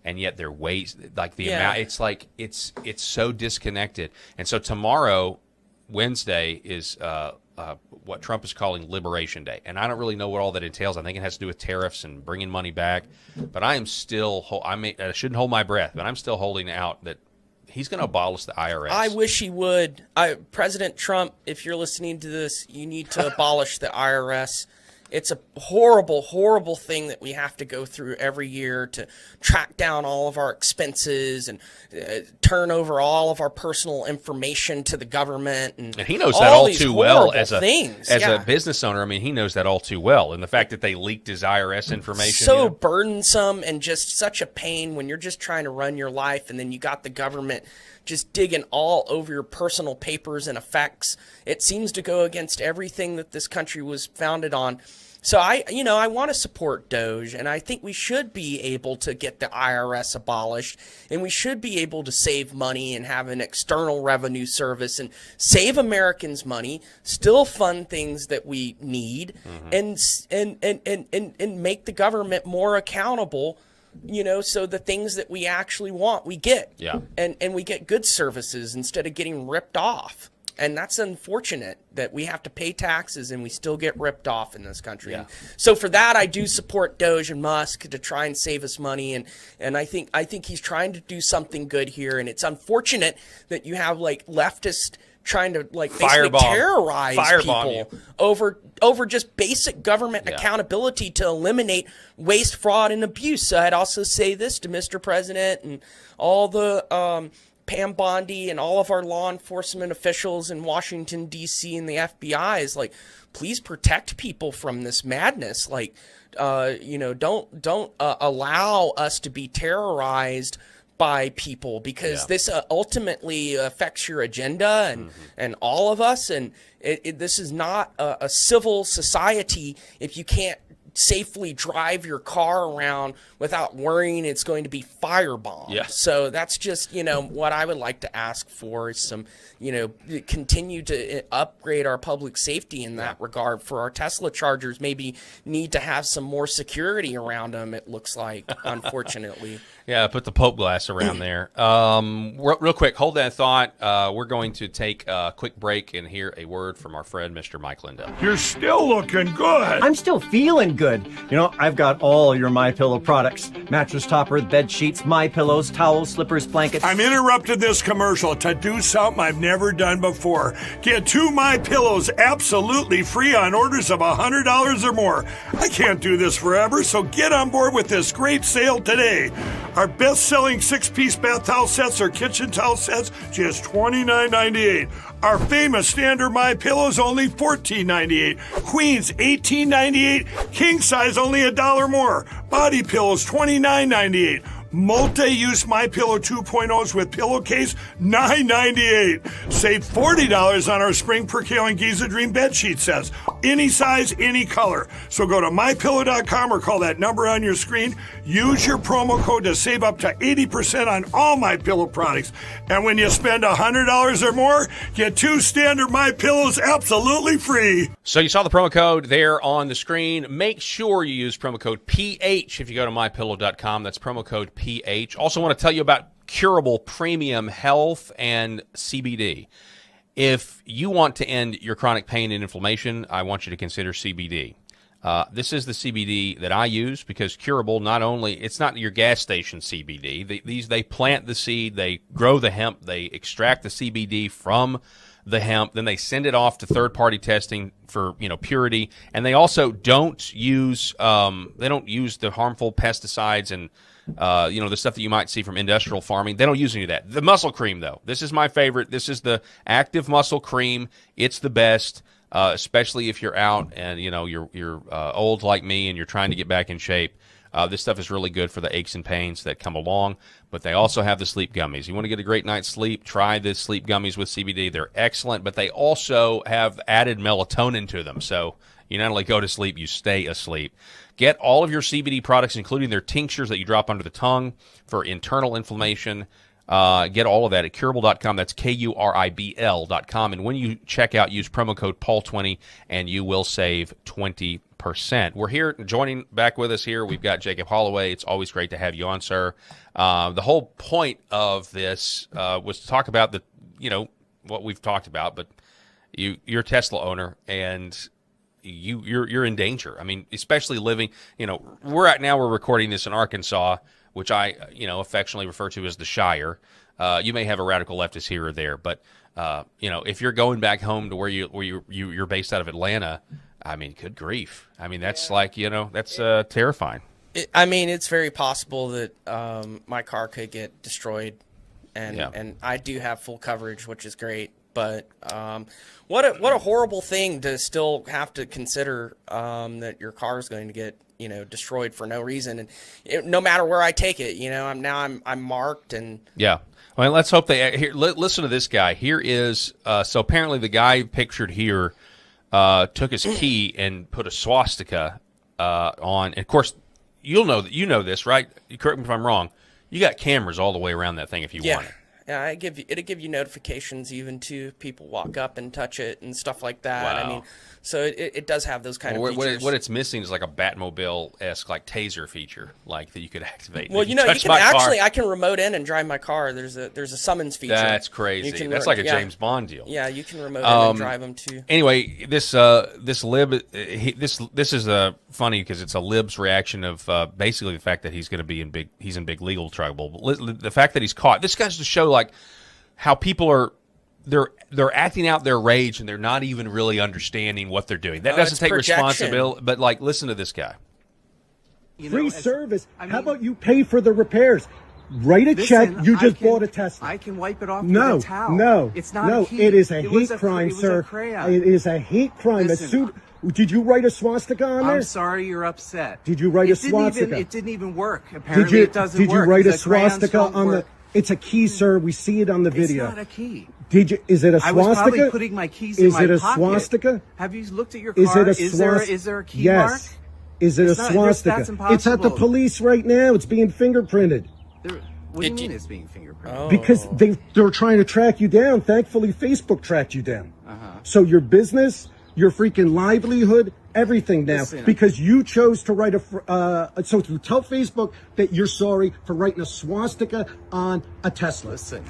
and yet their waste, like the amount, it's so disconnected. And so tomorrow, Wednesday, is what Trump is calling Liberation Day, and I don't really know what all that entails. I think it has to do with tariffs and bringing money back. But I am still, I shouldn't hold my breath, but I'm still holding out that he's going to abolish the IRS. I wish he would. President Trump, if you're listening to this, you need to abolish the IRS. It's a horrible, horrible thing that we have to go through every year to track down all of our expenses and turn over all of our personal information to the government. And he knows that all too well as a business owner. I mean, he knows that all too well. And the fact that they leaked his IRS information. So burdensome and just such a pain when you're just trying to run your life, and then you got the government just digging all over your personal papers and effects. It seems to go against everything that this country was founded on. So I want to support Doge, and I think we should be able to get the IRS abolished, and we should be able to save money and have an external revenue service and save Americans money, still fund things that we need, and make the government more accountable. So the things that we actually want, we get. Yeah. And we get good services instead of getting ripped off. And that's unfortunate that we have to pay taxes and we still get ripped off in this country. Yeah. So for that, I do support Doge and Musk to try and save us money. And I think he's trying to do something good here. And it's unfortunate that you have leftists trying to basically terrorize people over just basic government accountability to eliminate waste, fraud, and abuse. So I'd also say this to Mr. President and all the Pam Bondi and all of our law enforcement officials in Washington, D.C. and the FBI is please protect people from this madness. Don't allow us to be terrorized by people, because this ultimately affects your agenda and all of us. And this is not a civil society if you can't safely drive your car around without worrying it's going to be firebombed. Yeah. So that's just, what I would like to ask for is some, continue to upgrade our public safety in that regard. For our Tesla chargers, maybe need to have some more security around them, it looks like, unfortunately. Yeah, put the Pope glass around there. Real quick, hold that thought. We're going to take a quick break and hear a word from our friend, Mr. Mike Lindell. You're still looking good. I'm still feeling good. You know, I've got all your MyPillow products. Mattress topper, bed sheets, MyPillows, towels, slippers, blankets. I'm interrupting this commercial to do something I've never done before. Get 2 MyPillows absolutely free on orders of $100 or more. I can't do this forever, so get on board with this great sale today. Our best-selling 6-piece bath towel sets or kitchen towel sets, just $29.98. Our famous standard MyPillows only $14.98. Queens $18.98. King size only $1 more. Body pillows $29.98. Multi-use MyPillow 2.0s with pillowcase, $9.98. Save $40 on our Spring Percale and Giza Dream bed sheet sets. Any size, any color. So go to MyPillow.com or call that number on your screen. Use your promo code to save up to 80% on all MyPillow products. And when you spend $100 or more, get 2 standard MyPillows absolutely free. So you saw the promo code there on the screen. Make sure you use promo code PH if you go to MyPillow.com. That's promo code PH. Also want to tell you about Curable Premium Health and CBD. If you want to end your chronic pain and inflammation, I want you to consider CBD. This is the CBD that I use because Curable, not only, it's not your gas station CBD. They plant the seed, they grow the hemp, they extract the CBD from the hemp, then they send it off to third-party testing for, purity, and they also don't use the harmful pesticides and the stuff that you might see from industrial farming. They don't use any of that. The muscle cream, though, this is my favorite. This is the active muscle cream. It's the best, especially if you're out and you're old like me and you're trying to get back in shape. This stuff is really good for the aches and pains that come along. But they also have the sleep gummies. You want to get a great night's sleep? Try the sleep gummies with CBD. They're excellent, but they also have added melatonin to them. So you not only go to sleep, you stay asleep. Get all of your CBD products, including their tinctures that you drop under the tongue for internal inflammation. Get all of that at curable.com. That's Kuribl.com. And when you check out, use promo code Paul20, and you will save 20%. We're here, joining back with us here. We've got Jacob Holloway. It's always great to have you on, sir. The whole point of this was to talk about what we've talked about, but you're a Tesla owner, and you're in danger. I mean, especially living, we're recording this in Arkansas, which I, affectionately refer to as the Shire. You may have a radical leftist here or there, but if you're going back home to where you're based out of Atlanta, I mean, good grief. I mean, that's that's terrifying. It's very possible that my car could get destroyed, and I do have full coverage, which is great. But what a horrible thing to still have to consider that your car is going to get destroyed for no reason, and no matter where I take it, I'm marked and yeah. Well, let's hope listen to this guy. Here is so apparently the guy pictured here took his key and put a swastika on. And of course, you know this, right? Correct me if I'm wrong. You got cameras all the way around that thing if you want it. Yeah, it'll give you notifications even to people walk up and touch it and stuff like that. Wow. I mean, so it does have those kind of features. What it's missing is like a Batmobile-esque like taser feature, like that you could activate. Well, I can remote in and drive my car. There's a summons feature. That's crazy. That's like a James Bond deal. Yeah, you can remote in and drive them too. Anyway, this lib, this is funny because it's a lib's reaction of basically the fact that he's going to be in big legal trouble. The fact that he's caught. This goes to show like how people are. They're acting out their rage and they're not even really understanding what they're doing. That doesn't take responsibility. But like, listen to this guy. Free service. How about you pay for the repairs? Write a check. You just bought a Tesla. I can wipe it off with a towel. No, it's not. It is a hate crime, sir. It is a hate crime. Did you write a swastika on there? I'm sorry you're upset. Did you write a swastika? It didn't even work. Apparently, it doesn't work. Did you write a swastika on the? It's a key, sir. We see it on the video. It's not a key. Is it a swastika? I was probably putting my keys in my pocket. Is it a swastika? Have you looked at your car? Is there a key mark? Yes. Is it a swastika? That's impossible. It's at the police right now. It's being fingerprinted. What do you mean it's being fingerprinted? Oh. Because they're trying to track you down. Thankfully, Facebook tracked you down. So your business, your freaking livelihood, everything now because you chose to write so to tell Facebook that you're sorry for writing a swastika on a Tesla. Listen,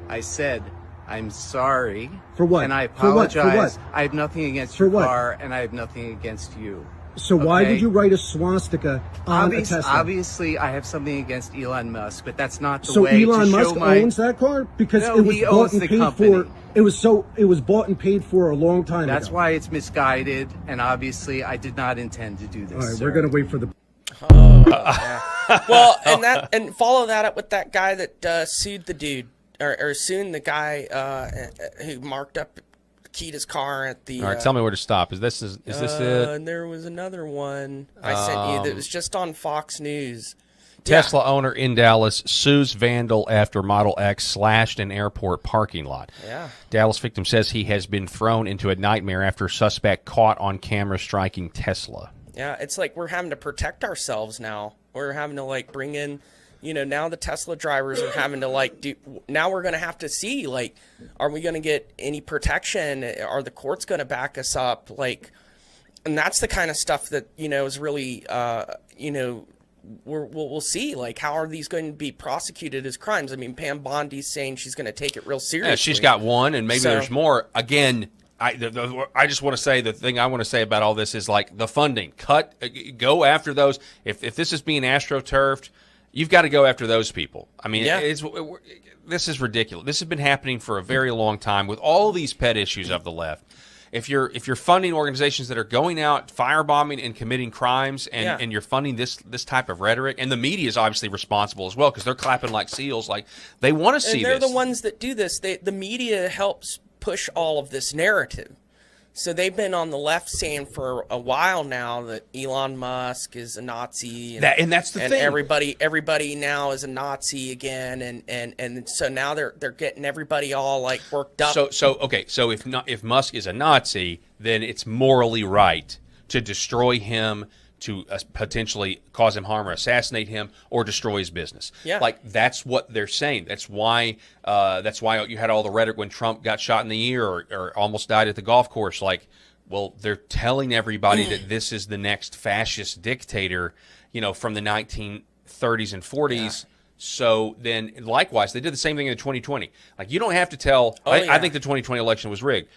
I said I'm sorry. For what? And I apologize. For what? I have nothing against your car, and I have nothing against you. So why did you write a swastika on a Tesla? Obviously, I have something against Elon Musk, but that's not the so way Elon to Musk show my... owns that car because No, it was he bought owns and the paid company. for. It was bought and paid for a long time That's ago. why it's misguided, and obviously, I did not intend to do this. All right, sir. we're gonna wait for the. Well, and follow that up with that guy that sued the dude or sued the guy who marked up. Keyed his car at the. All right, tell me where to stop. Is this it? And there was another one I sent you that was just on Fox News. Tesla owner in Dallas sues vandal after Model X slashed an airport parking lot. Yeah. Dallas victim says he has been thrown into a nightmare after suspect caught on camera striking Tesla. Yeah, it's like we're having to protect ourselves now. We're having to like bring in. Now the Tesla drivers are having to now we're going to have to see, are we going to get any protection? Are the courts going to back us up? And that's the kind of stuff that, is really, we'll see. How are these going to be prosecuted as crimes? I mean, Pam Bondi's saying she's going to take it real seriously. Yeah, she's got one, and maybe there's more. Again, I just want to say the thing I want to say about all this is the funding. Go after those. If this is being astroturfed, you've got to go after those people. I mean, this is ridiculous. This has been happening for a very long time with all these pet issues of the left. If you're funding organizations that are going out firebombing and committing crimes, and you're funding this type of rhetoric, and the media is obviously responsible as well because they're clapping like seals, they want to see this. And they're the ones that do this. The media helps push all of this narrative. So they've been on the left saying for a while now that Elon Musk is a Nazi, and that's the thing. Everybody now is a Nazi again, and so now they're getting everybody all worked up. So if Musk is a Nazi, then it's morally right to destroy him, to potentially cause him harm or assassinate him or destroy his business. Yeah. That's what they're saying. That's why you had all the rhetoric when Trump got shot in the ear or almost died at the golf course. Well, they're telling everybody that this is the next fascist dictator, from the 1930s and 40s. Yeah. So then, likewise, they did the same thing in 2020. You don't have to tell. I think the 2020 election was rigged.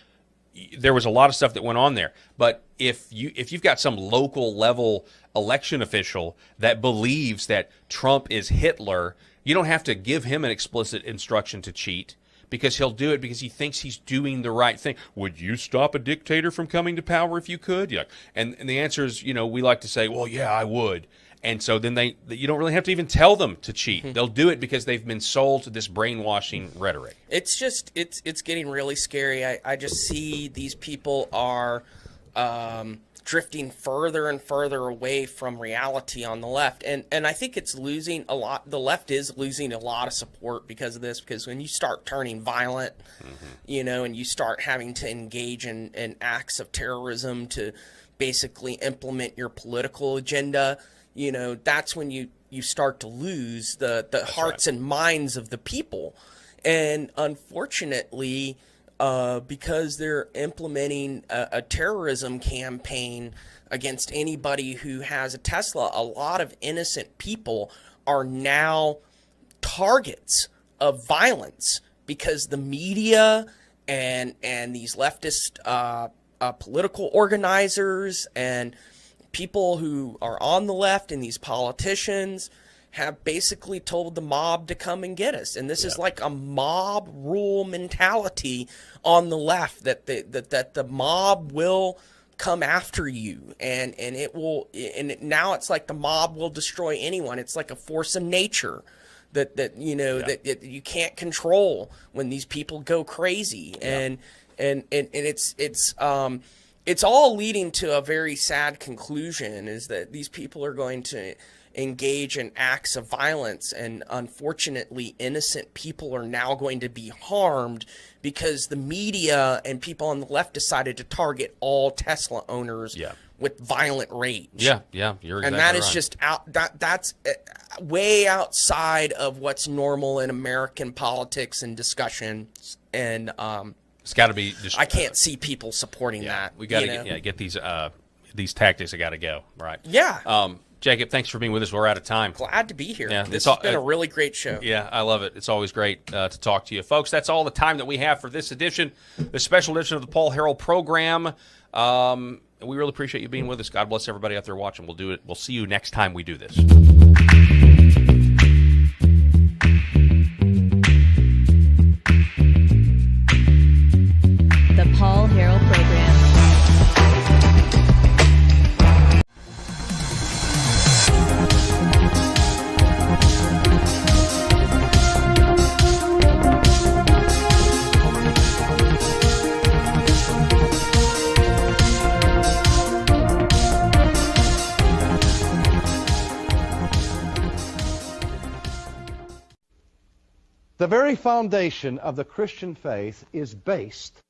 There was a lot of stuff that went on there, but if you've got some local level election official that believes that Trump is Hitler, you don't have to give him an explicit instruction to cheat because he'll do it because he thinks he's doing the right thing. Would you stop a dictator from coming to power if you could? Yeah. And the answer is, we like to say, well, yeah, I would. And so then you don't really have to even tell them to cheat. They'll do it because they've been sold to this brainwashing rhetoric. It's just it's getting really scary. I just see these people are drifting further and further away from reality on the left, and I think it's losing a lot. The left is losing a lot of support because of this. Because when you start turning violent, and you start having to engage in acts of terrorism to basically implement your political agenda. That's when you start to lose the hearts and minds of the people. And unfortunately, because they're implementing a terrorism campaign against anybody who has a Tesla, a lot of innocent people are now targets of violence because the media and these leftist political organizers and people who are on the left and these politicians have basically told the mob to come and get us. And this is like a mob rule mentality on the left that the mob will come after you and it will, and now it's like the mob will destroy anyone. It's like a force of nature that you can't control when these people go crazy. And it's all leading to a very sad conclusion, is that these people are going to engage in acts of violence, and unfortunately innocent people are now going to be harmed because the media and people on the left decided to target all Tesla owners with violent rage. Yeah, you're exactly and that right. is just that's way outside of what's normal in American politics and discussion, and it's got to be. I can't see people supporting that. We got to get these. these tactics have got to go. Right. Yeah. Jacob, thanks for being with us. We're out of time. Glad to be here. Yeah, this has been a really great show. Yeah, I love it. It's always great to talk to you. Folks, that's all the time that we have for this edition, the special edition of the Paul Harrell program. We really appreciate you being with us. God bless everybody out there watching. We'll do it. We'll see you next time we do this. The Paul Harrell program. The very foundation of the Christian faith is based